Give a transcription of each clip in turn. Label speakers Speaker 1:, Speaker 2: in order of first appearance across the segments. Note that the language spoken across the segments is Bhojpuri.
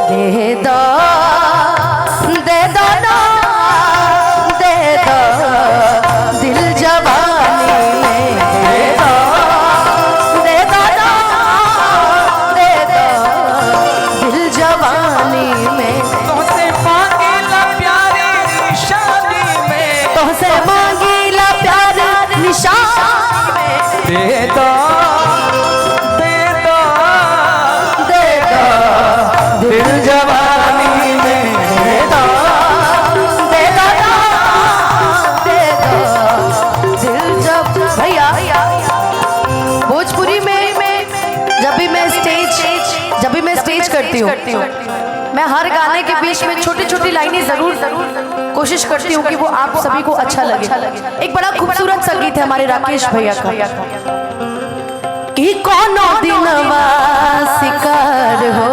Speaker 1: दे दो ना दे दो दिल जवानी में दे दो ना दे दो दिल जवानी में
Speaker 2: तुमसे मांगेला प्यारे निशानी में
Speaker 1: तुमसे मांगेला प्यार निशानी में
Speaker 2: दे दो दिल जवानी में दे दो
Speaker 1: दिल जब भैया भोजपुरी में जब भी मैं स्टेज करती हूँ मैं हर गाने के बीच में छोटी छोटी लाइनें जरूर कोशिश करती हूँ कि वो आप सभी को अच्छा लगे। एक बड़ा खूबसूरत संगीत है हमारे राकेश भैया का कि कोनो दिनवा शिकार हो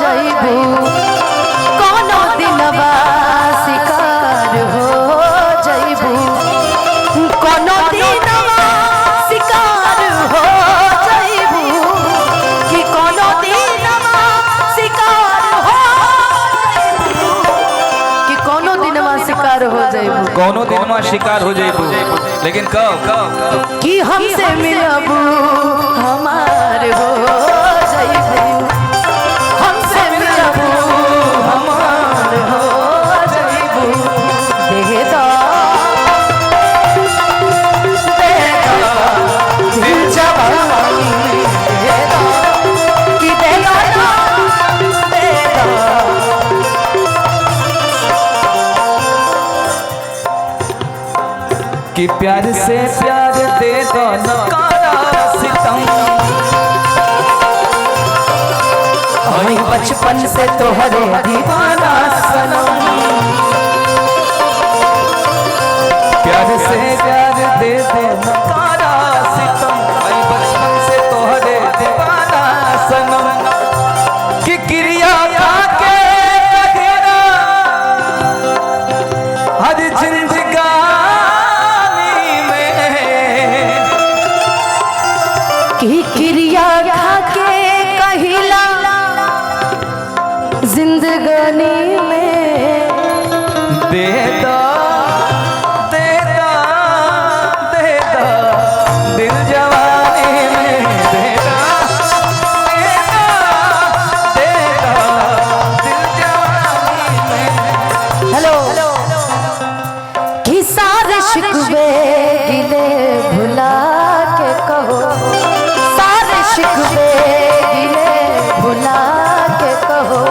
Speaker 1: जइबू कोनो दिनवा शिकार हो जइबू कोनो दिनवा शिकार हो जइबू कि कोनो दिनवा शिकार हो जइबू कि कोनो दिनवा शिकार हो जइबू
Speaker 2: कोनो दिन में शिकार हो जाइबू लेकिन कब
Speaker 1: कि हमसे मिलबू हमार हो जइबू हमसे मिलबू हमार हो जइबू दे दो दिल जवानी दे दो कि दे दो
Speaker 2: कि प्यार से प्यार दे दो न कारा सितम
Speaker 1: हई बचपन से तोहरे दीवाना सनम
Speaker 2: प्यार से प्यार दे दो न कारा सितम हई बचपन से तोहरे दीवाना सनम कि क्रिया के कगेरा हर जिंदगानी में
Speaker 1: कि क्रिया खा के कहिला जिंदगानी में
Speaker 2: दे दो दिल जवानी में दे दो दिल जवानी में।
Speaker 1: हेलो कि सारे शिकवे गिले भुला के कहो सारे शिकवे गिले भुला के कहो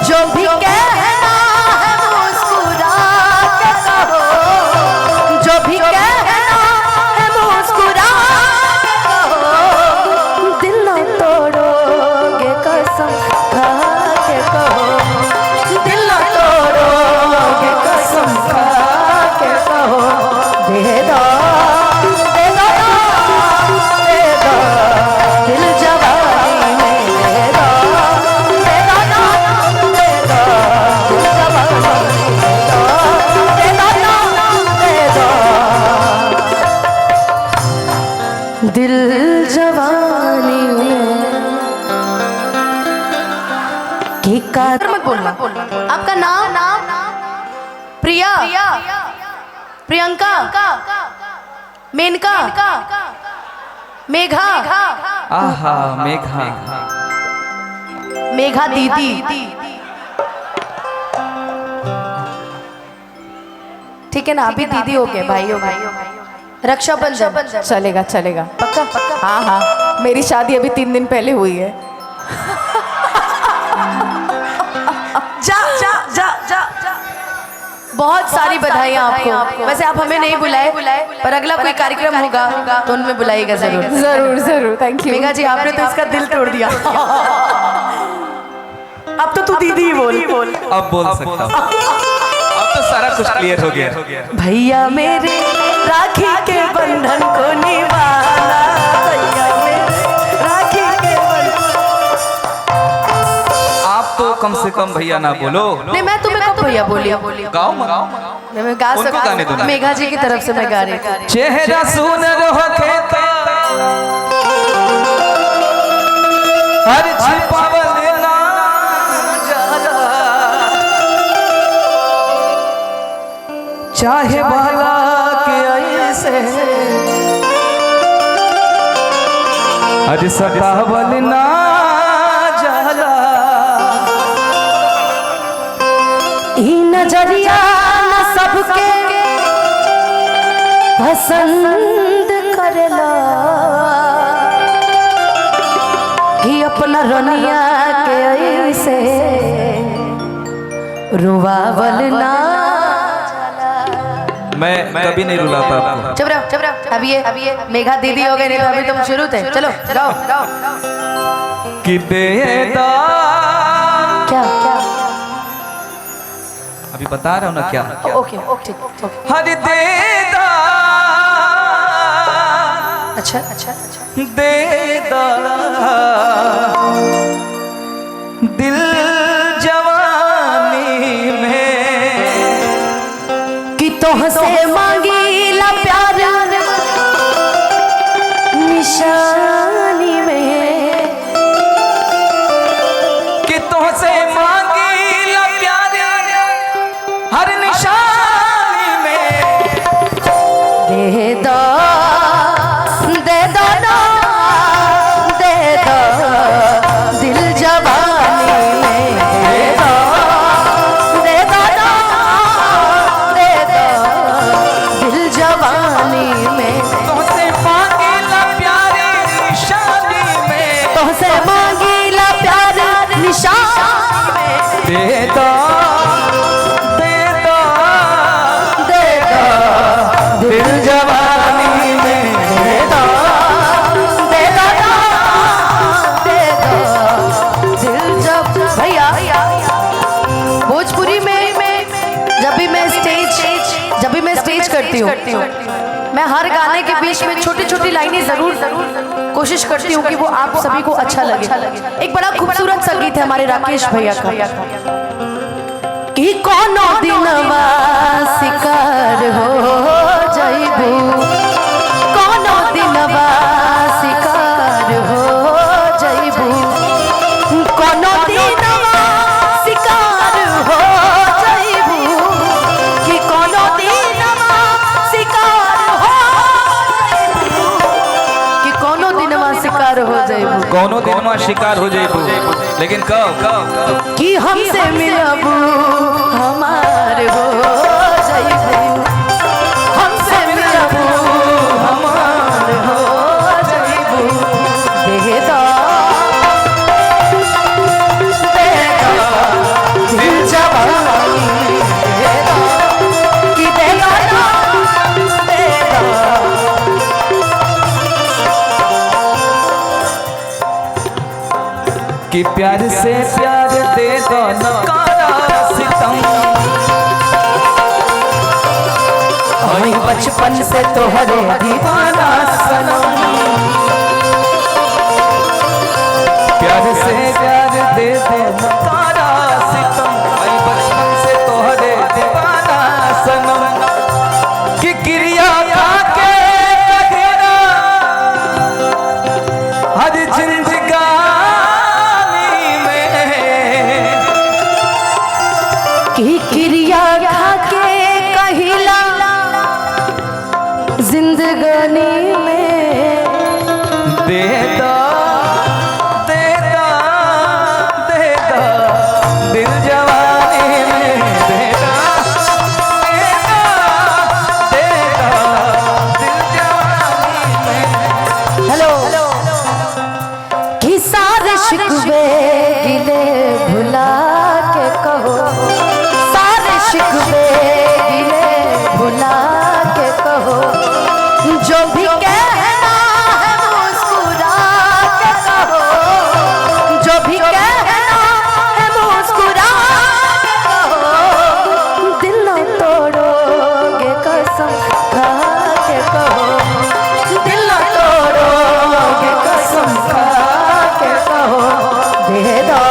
Speaker 1: जो भी कहना है मुस्कुरा के कहो जो भी कहना है मुस्कुरा के कहो दिल न तोड़ोगे कसम खा के कहो दिल न तोड़ोगे कसम खा के कहो दे दो दिल जवानी में दे दो दिल जवानी में दिल जवानी में की कार मत बोलना। आपका नाम प्रिया प्रियंका मेनका मेघा
Speaker 2: आहा मेघा
Speaker 1: मेघा दीदी ठीक है ना अभी दीदी हो गए भाई हो गए रक्षाबंधन चलेगा चलेगा पक्का हाँ हाँ मेरी शादी अभी 3 दिन पहले हुई है जा जा जा जा बहुत सारी बधाइयाँ आपको। वैसे आप हमें नहीं बुलाए पर अगला कोई कार्यक्रम होगा तो उनमें बुलाइएगा जरूर
Speaker 3: जरूर जरूर थैंक यू
Speaker 1: मेघा जी आपने तो इसका दिल तोड़ दिया अब तो तू दीदी ही बोल
Speaker 2: अब बोल सकता हूँ अब तो सारा कुछ क्लियर हो गया
Speaker 1: भैया मेरे राखी के बंधन को निभाना भैया मेरे राखी के बंधन
Speaker 2: आप तो कम से कम भैया ना बोलो
Speaker 1: नहीं मैं तुम्हें कब भैया बोली
Speaker 2: गाओ
Speaker 1: मैं गा
Speaker 2: उनको गाने दो
Speaker 1: सकती
Speaker 2: ना।
Speaker 1: मेघा जी की तरफ से मैं गा रही थी
Speaker 2: चेहरा सुनर होके तो हर छिपावल ना चाहे वाला के ऐसे अरे सतावल ना जाला।
Speaker 1: ई नजरिया न सबके पसंद करेला कि अपना रनिया के ऐसे रुवावल ना।
Speaker 2: मैं कभी नहीं रुलाता आपको।
Speaker 1: चुप रहो। अब ये मेघा दीदी हो गए, नहीं तो अभी तुम शुरू थे। चलो गाओ।
Speaker 2: कि देदा
Speaker 1: क्या
Speaker 2: अभी बता रहा हूँ ना क्या।
Speaker 1: ओके ठीक।
Speaker 2: हर देदा
Speaker 1: अच्छा
Speaker 2: देदा दिल जवानी में
Speaker 1: कि तोहसे मांगीला प्यार निशानी में,
Speaker 2: कि तुझसे मांगीला प्यार हर निशानी में।
Speaker 1: दे दो ना दे दो दिल जवानी में, दे दो ना दे दो दिल जवानी में।
Speaker 2: तुझसे मांगीला प्यार निशानी में,
Speaker 1: तुझसे मांगीला प्यार निशानी में।
Speaker 2: दे दो दिल जवानी में,
Speaker 1: दे दो दिल जब। भैया भोजपुरी में जब भी मैं स्टेज करती हूँ, मैं हर गाने के बीच में छोटी लाइनें जरूर कोशिश करती हूँ कि वो आप सभी को अच्छा लगे। एक बड़ा खूबसूरत संगीत है हमारे राकेश भैया का कि कोनो दिनवा शिकार हो जाइबू, कोनो दिनवा शिकार हो जाइबू, कोनो दिनवा शिकार हो जाइबू, कि कोनो दिनवा शिकार हो जाइबू, कि कोनो दिनवा शिकार हो जाइबू।
Speaker 2: कोनो दिन में शिकार हो जाइबू, लेकिन कब
Speaker 1: कि हमसे मिलबू हमार हो जाइबू, हमसे मिलबू हमार हो जाइबू। दे दो दिल जवानी, दे दो कि दे दो
Speaker 2: कि प्यार से प्यार दे दो न कारा सितम।
Speaker 1: और बचपन से तोहरे दीवाना सनम,
Speaker 2: प्यार से प्यार दे दो न कारा सितम। भाई बचपन से तोहरे दीवाना सनम, कि क्रिया के कगेरा हर जिंदगानी में,
Speaker 1: कि क्रिया खाके कहिला जिंदगानी में।
Speaker 2: दे दो दिल जवानी में, दे दो दिल जवानी में।
Speaker 1: हेलो कि सारे शिकवे गिले भुला के कहो, सारे शिकवे गिले भुला के कहो, जो भी कहना है मुस्कुरा के कहो, जो भी कहना है मुस्कुरा के कहो। दिल न तोड़ोगे कसम खा के कहो, दिल न तोड़ोगे कसम खा के कहो। दे दो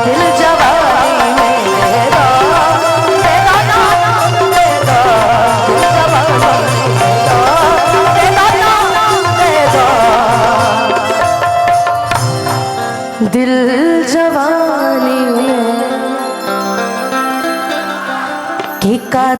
Speaker 1: दिल जवानी में, दे दो दिल जवानी में, दे दो दिल जवानी में। का